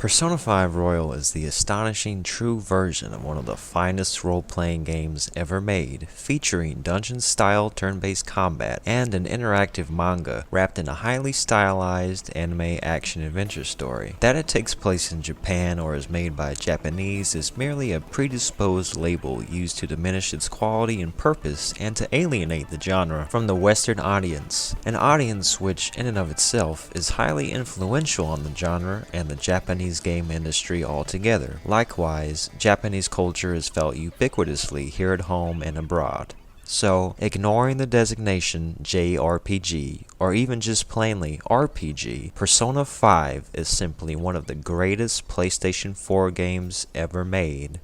Persona 5 Royal is the astonishing true version of one of the finest role-playing games ever made, featuring dungeon-style turn-based combat and an interactive manga wrapped in a highly stylized anime action-adventure story. That it takes place in Japan or is made by Japanese is merely a predisposed label used to diminish its quality and purpose and to alienate the genre from the Western audience, an audience which in and of itself is highly influential on the genre and the Japanese game industry altogether. Likewise, Japanese culture is felt ubiquitously here at home and abroad. So, ignoring the designation JRPG, or even just plainly RPG, Persona 5 is simply one of the greatest PlayStation 4 games ever made,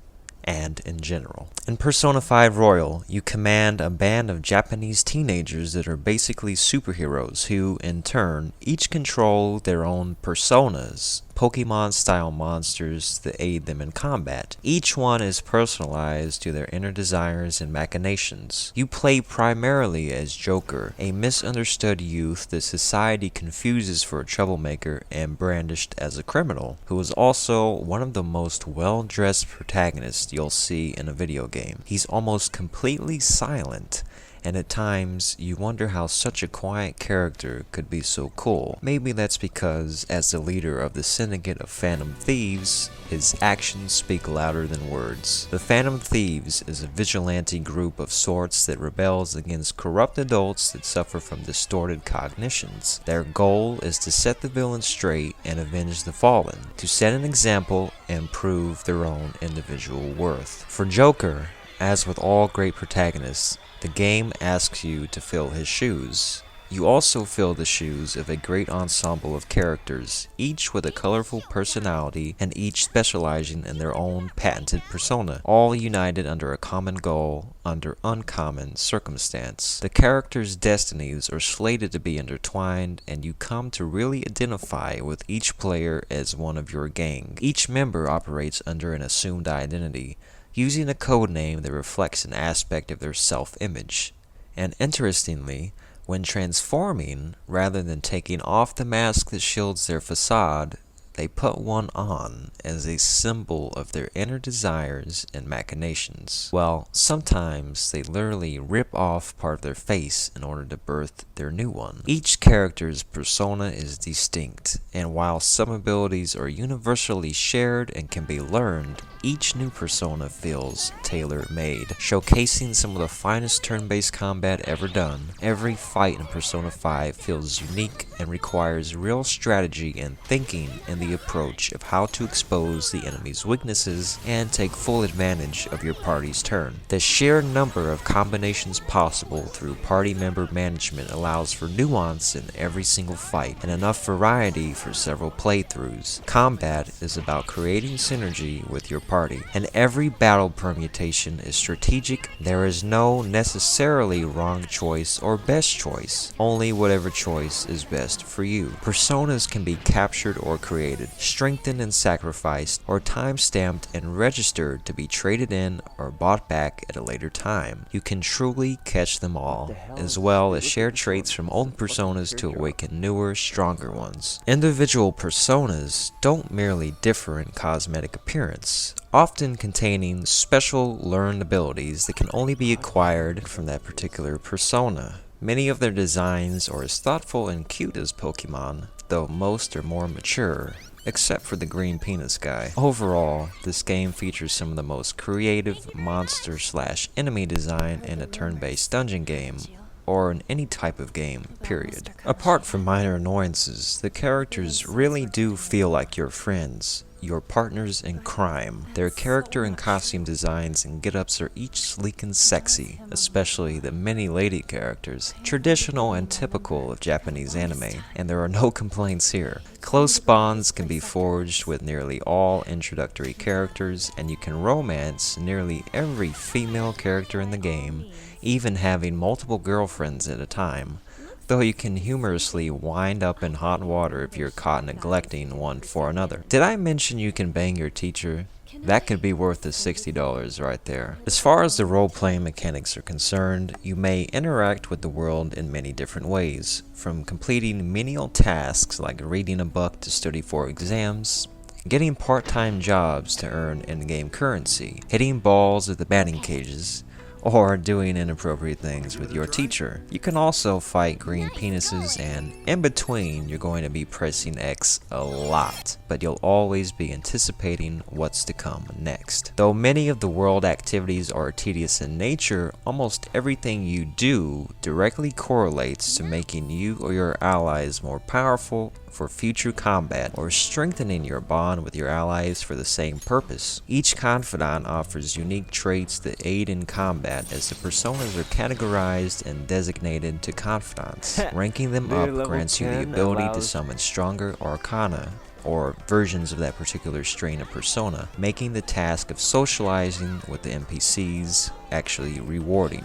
and in general. In Persona 5 Royal, you command a band of Japanese teenagers that are basically superheroes who, in turn, each control their own personas, Pokemon-style monsters that aid them in combat. Each one is personalized to their inner desires and machinations. You play primarily as Joker, a misunderstood youth that society confuses for a troublemaker and brandished as a criminal, who is also one of the most well-dressed protagonists you'll see in a video game. He's almost completely silent, and at times you wonder how such a quiet character could be so cool. Maybe that's because, as the leader of the Syndicate of Phantom Thieves, his actions speak louder than words. The Phantom Thieves is a vigilante group of sorts that rebels against corrupt adults that suffer from distorted cognitions. Their goal is to set the villain straight and avenge the fallen, to set an example and prove their own individual worth. For Joker, as with all great protagonists, the game asks you to fill his shoes. You also fill the shoes of a great ensemble of characters, each with a colorful personality and each specializing in their own patented persona, all united under a common goal under uncommon circumstance. The characters' destinies are slated to be intertwined, and you come to really identify with each player as one of your gang. Each member operates under an assumed identity, using a code name that reflects an aspect of their self-image. And interestingly, when transforming, rather than taking off the mask that shields their facade, they put one on as a symbol of their inner desires and machinations. Well, sometimes they literally rip off part of their face in order to birth their new one. Each character's persona is distinct, and while some abilities are universally shared and can be learned, each new persona feels tailor-made, showcasing some of the finest turn-based combat ever done. Every fight in Persona 5 feels unique and requires real strategy and thinking in the approach of how to expose the enemy's weaknesses and take full advantage of your party's turn. The sheer number of combinations possible through party member management allows for nuance in every single fight and enough variety for several playthroughs. Combat is about creating synergy with your party, and every battle permutation is strategic. There is no necessarily wrong choice or best choice, only whatever choice is best for you. Personas can be captured or created, strengthened and sacrificed, or time-stamped and registered to be traded in or bought back at a later time. You can truly catch them all, as well as share traits from old personas to awaken newer, stronger ones. Individual personas don't merely differ in cosmetic appearance, often containing special learned abilities that can only be acquired from that particular persona. Many of their designs are as thoughtful and cute as Pokemon, though most are more mature, except for the green penis guy. Overall, this game features some of the most creative monster/enemy design in a turn-based dungeon game, or in any type of game, period. Apart from minor annoyances, the characters really do feel like your friends, your partners in crime. Their character and costume designs and get-ups are each sleek and sexy, especially the many lady characters, traditional and typical of Japanese anime, and there are no complaints here. Close bonds can be forged with nearly all introductory characters, and you can romance nearly every female character in the game, even having multiple girlfriends at a time, though you can humorously wind up in hot water if you're caught neglecting one for another. Did I mention you can bang your teacher? That could be worth the $60 right there. As far as the role-playing mechanics are concerned, you may interact with the world in many different ways, from completing menial tasks like reading a book to study for exams, getting part-time jobs to earn in-game currency, hitting balls at the batting cages, or doing inappropriate things with your teacher. You can also fight green penises, and in between you're going to be pressing X a lot, but you'll always be anticipating what's to come next. Though many of the world activities are tedious in nature, almost everything you do directly correlates to making you or your allies more powerful for future combat, or strengthening your bond with your allies for the same purpose. Each confidant offers unique traits that aid in combat, as the personas are categorized and designated to confidants. Ranking them up grants you the ability to summon stronger arcana, or versions of that particular strain of persona, making the task of socializing with the NPCs actually rewarding.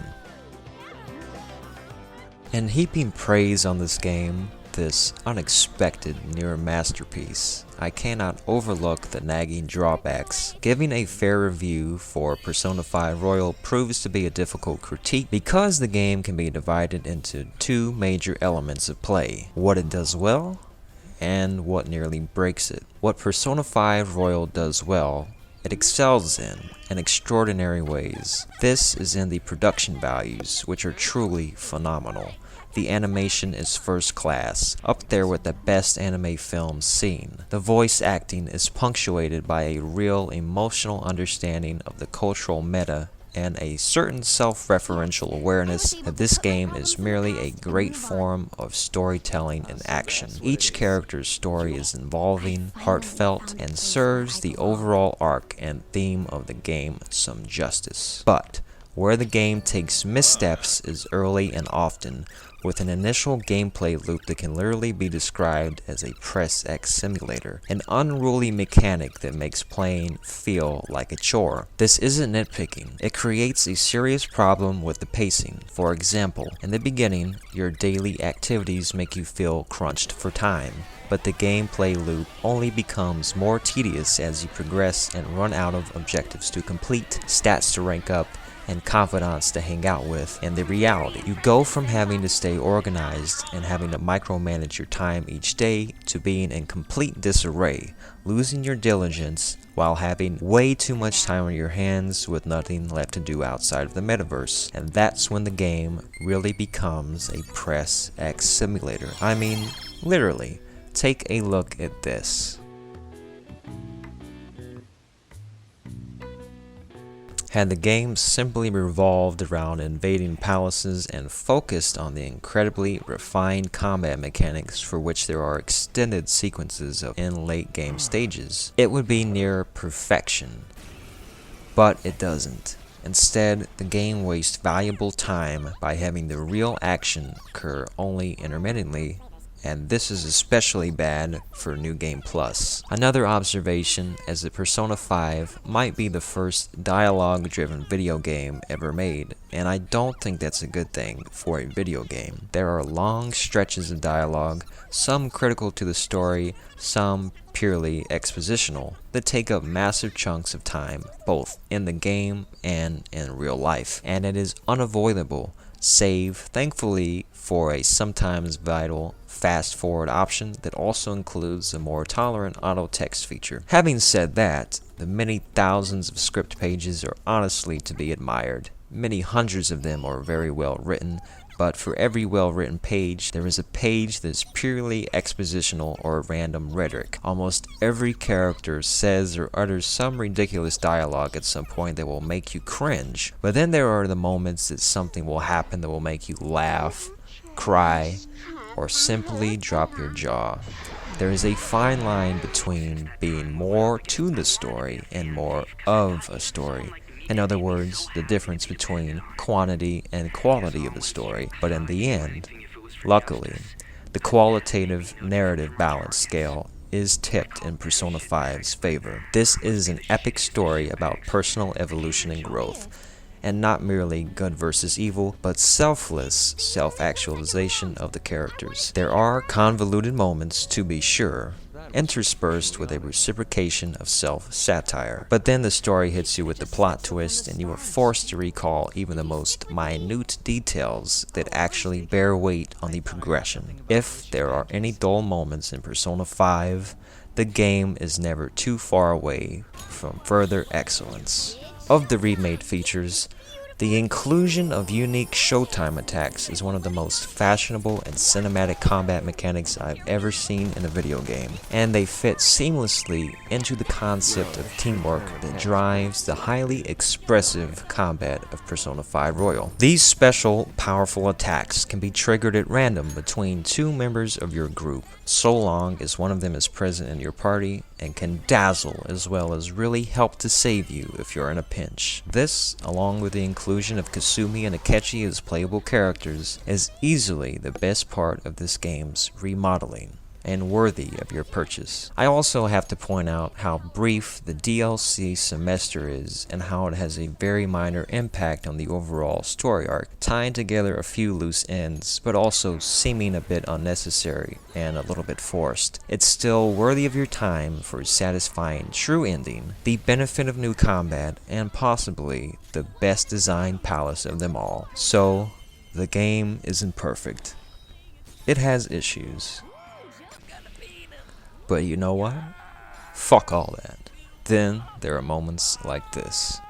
And heaping praise on this game, this unexpected near masterpiece, I cannot overlook the nagging drawbacks. Giving a fair review for Persona 5 Royal proves to be a difficult critique because the game can be divided into two major elements of play: what it does well and what nearly breaks it. What Persona 5 Royal does well, it excels in extraordinary ways. This is in the production values, which are truly phenomenal. The animation is first class, up there with the best anime films seen. The voice acting is punctuated by a real emotional understanding of the cultural meta and a certain self-referential awareness that this game is merely a great form of storytelling in action. Each character's story is involving, heartfelt, and serves the overall arc and theme of the game some justice. But where the game takes missteps is early and often, with an initial gameplay loop that can literally be described as a press X simulator, an unruly mechanic that makes playing feel like a chore. This isn't nitpicking, it creates a serious problem with the pacing. For example, in the beginning, your daily activities make you feel crunched for time, but the gameplay loop only becomes more tedious as you progress and run out of objectives to complete, stats to rank up, and confidants to hang out with. And the reality, you go from having to stay organized and having to micromanage your time each day to being in complete disarray, losing your diligence while having way too much time on your hands with nothing left to do outside of the metaverse. And that's when the game really becomes a press X simulator. I mean, literally. Take a look at this. Had the game simply revolved around invading palaces and focused on the incredibly refined combat mechanics for which there are extended sequences of in late game stages, it would be near perfection. But it doesn't. Instead, the game wastes valuable time by having the real action occur only intermittently, and this is especially bad for New Game Plus. Another observation is that Persona 5 might be the first dialogue-driven video game ever made, and I don't think that's a good thing for a video game. There are long stretches of dialogue, some critical to the story, some purely expositional, that take up massive chunks of time, both in the game and in real life, and it is unavoidable, save, thankfully, for a sometimes vital fast forward option that also includes a more tolerant auto text feature. Having said that, the many thousands of script pages are honestly to be admired. Many hundreds of them are very well written, but for every well-written page, there is a page that is purely expositional or random rhetoric. Almost every character says or utters some ridiculous dialogue at some point that will make you cringe, but then there are the moments that something will happen that will make you laugh, cry, or simply drop your jaw. There is a fine line between being more to the story and more of a story. In other words, the difference between quantity and quality of a story. But in the end, luckily, the qualitative narrative balance scale is tipped in Persona 5's favor. This is an epic story about personal evolution and growth, and not merely good versus evil, but selfless self-actualization of the characters. There are convoluted moments, to be sure, interspersed with a reciprocation of self-satire. But then the story hits you with the plot twist, and you are forced to recall even the most minute details that actually bear weight on the progression. If there are any dull moments in Persona 5, the game is never too far away from further excellence. Of the remade features, the inclusion of unique showtime attacks is one of the most fashionable and cinematic combat mechanics I've ever seen in a video game, and they fit seamlessly into the concept of teamwork that drives the highly expressive combat of Persona 5 Royal. These special, powerful attacks can be triggered at random between two members of your group, so long as one of them is present in your party and can dazzle as well as really help to save you if you're in a pinch. This, along with the inclusion of Kasumi and Akechi as playable characters, is easily the best part of this game's remodeling and worthy of your purchase. I also have to point out how brief the DLC semester is and how it has a very minor impact on the overall story arc, tying together a few loose ends, but also seeming a bit unnecessary and a little bit forced. It's still worthy of your time for a satisfying true ending, the benefit of new combat, and possibly the best designed palace of them all. So, the game isn't perfect. It has issues. But you know what? Fuck all that. Then there are moments like this.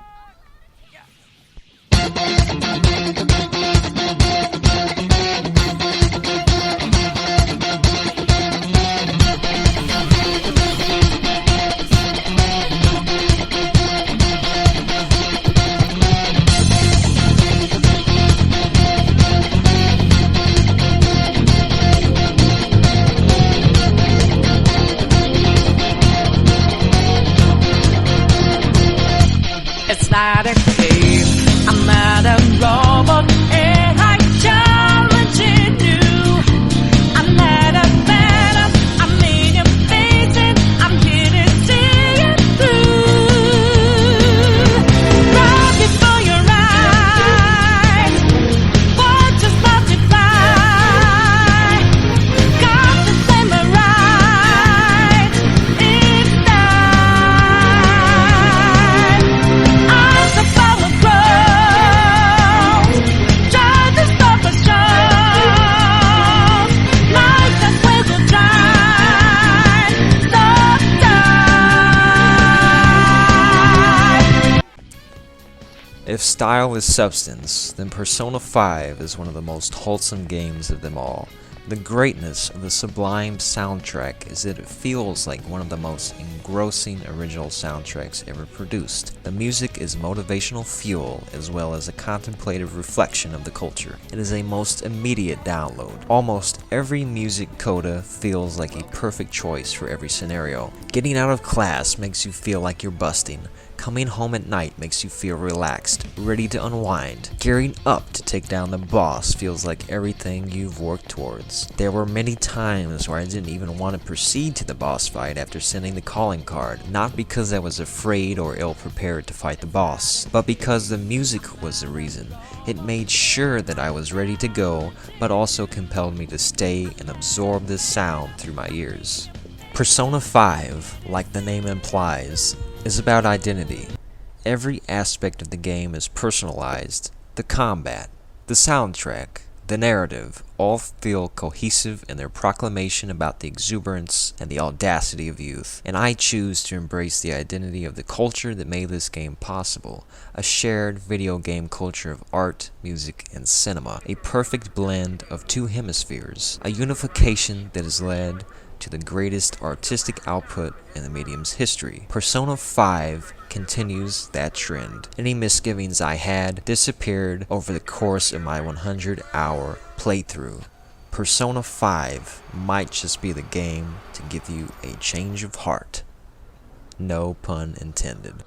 It's not a game, I'm not a robot, and I challenge you. I'm not a phantom, I'm in your face and I'm here to see it through. Right before your eyes, watch us multiply. Got the samurai, it's If style is substance, then Persona 5 is one of the most wholesome games of them all. The greatness of the sublime soundtrack is that it feels like one of the most engrossing original soundtracks ever produced. The music is motivational fuel as well as a contemplative reflection of the culture. It is a most immediate download. Almost every music coda feels like a perfect choice for every scenario. Getting out of class makes you feel like you're busting. Coming home at night makes you feel relaxed, ready to unwind. Gearing up to take down the boss feels like everything you've worked towards. There were many times where I didn't even want to proceed to the boss fight after sending the calling card, not because I was afraid or ill-prepared to fight the boss, but because the music was the reason. It made sure that I was ready to go, but also compelled me to stay and absorb this sound through my ears. Persona 5, like the name implies, is about identity. Every aspect of the game is personalized. The combat, the soundtrack, the narrative all feel cohesive in their proclamation about the exuberance and the audacity of youth, and I choose to embrace the identity of the culture that made this game possible, a shared video game culture of art, music, and cinema, a perfect blend of two hemispheres, a unification that has led to the greatest artistic output in the medium's history. Persona 5 continues that trend. Any misgivings I had disappeared over the course of my 100-hour playthrough. Persona 5 might just be the game to give you a change of heart. No pun intended.